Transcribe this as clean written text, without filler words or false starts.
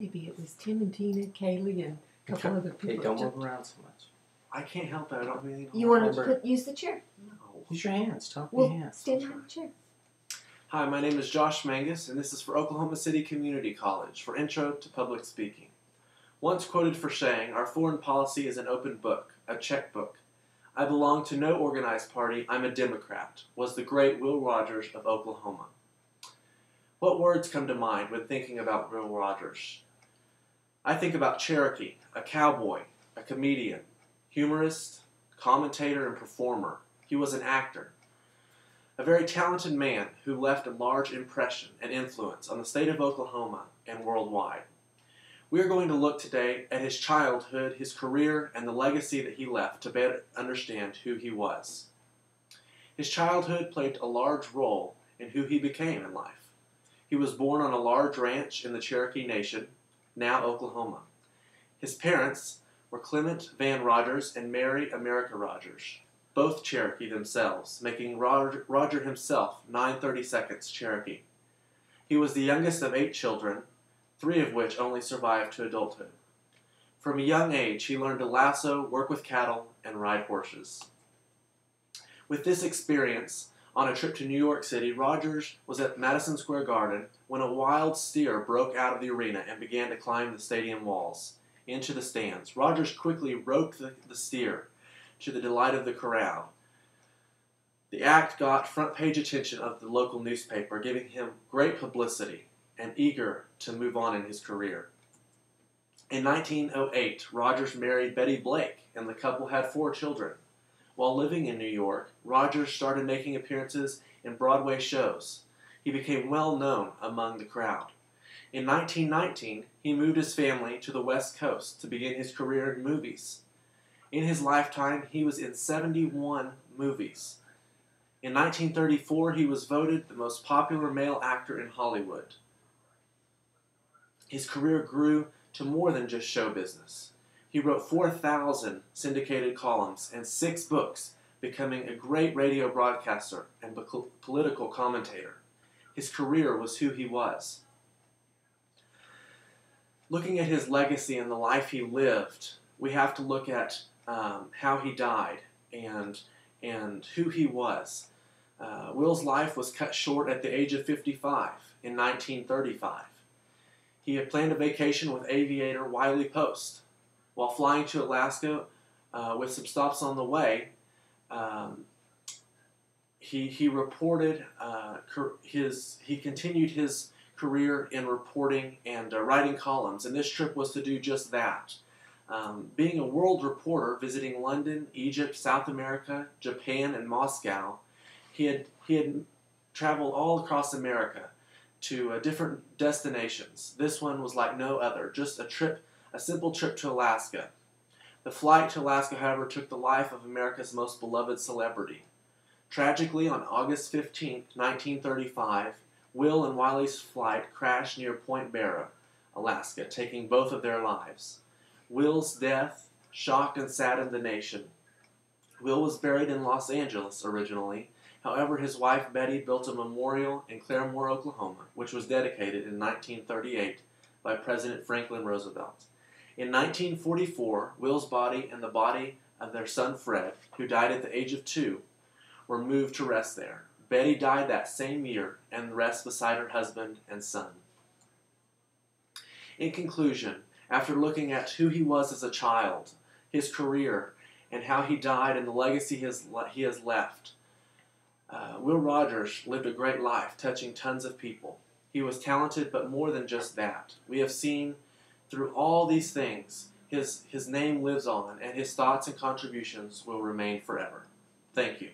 Maybe it was Tim and Tina, Kaylee, and a couple other people. Hey, don't move around so much. I can't help it. I don't have anything to You want to use the chair? No. Use your hands. Talk with Well, your hands. stand behind the chair. Hi, my name is Josh Mangus, and this is for Oklahoma City Community College for Intro to Public Speaking. Once quoted for saying, "Our foreign policy is an open book, a checkbook. I belong to no organized party, I'm a Democrat," was the great Will Rogers of Oklahoma. What words come to mind when thinking about Will Rogers? I think about Cherokee, a cowboy, a comedian, humorist, commentator, and performer. He was an actor. A very talented man who left a large impression and influence on the state of Oklahoma and worldwide. We are going to look today at his childhood, his career, and the legacy that he left to better understand who he was. His childhood played a large role in who he became in life. He was born on a large ranch in the Cherokee Nation, now Oklahoma. His parents were Clement Van Rogers and Mary America Rogers, both Cherokee themselves, making Roger himself 9/32 Cherokee. He was the youngest of 8 children, 3 of which only survived to adulthood. From a young age, he learned to lasso, work with cattle, and ride horses. With this experience, on a trip to New York City, Rogers was at Madison Square Garden when a wild steer broke out of the arena and began to climb the stadium walls into the stands. Rogers quickly roped the steer, to the delight of the crowd. The act got front-page attention of the local newspaper, giving him great publicity and eager to move on in his career. In 1908, Rogers married Betty Blake, and the couple had 4 children. While living in New York, Rogers started making appearances in Broadway shows. He became well known among the crowd. In 1919, he moved his family to the West Coast to begin his career in movies. In his lifetime, he was in 71 movies. In 1934, he was voted the most popular male actor in Hollywood. His career grew to more than just show business. He wrote 4,000 syndicated columns and 6 books, becoming a great radio broadcaster and political commentator. His career was who he was. Looking at his legacy and the life he lived, we have to look at how he died and who he was. Will's life was cut short at the age of 55 in 1935. He had planned a vacation with aviator Wiley Post. While flying to Alaska with some stops on the way, he reported he continued his career in reporting and writing columns, and this trip was to do just that. Being a world reporter, visiting London, Egypt, South America, Japan, and Moscow, he had traveled all across America to different destinations. This one was like no other, just a simple trip to Alaska. The flight to Alaska, however, took the life of America's most beloved celebrity. Tragically, on August 15, 1935, Will and Wiley's flight crashed near Point Barrow, Alaska, taking both of their lives. Will's death shocked and saddened the nation. Will was buried in Los Angeles originally. However, his wife Betty built a memorial in Claremore, Oklahoma, which was dedicated in 1938 by President Franklin Roosevelt. In 1944, Will's body and the body of their son Fred, who died at the age of 2, were moved to rest there. Betty died that same year and rests beside her husband and son. In conclusion, after looking at who he was as a child, his career, and how he died and the legacy he has left, Will Rogers lived a great life, touching tons of people. He was talented, but more than just that. We have seen through all these things, his name lives on, and his thoughts and contributions will remain forever. Thank you.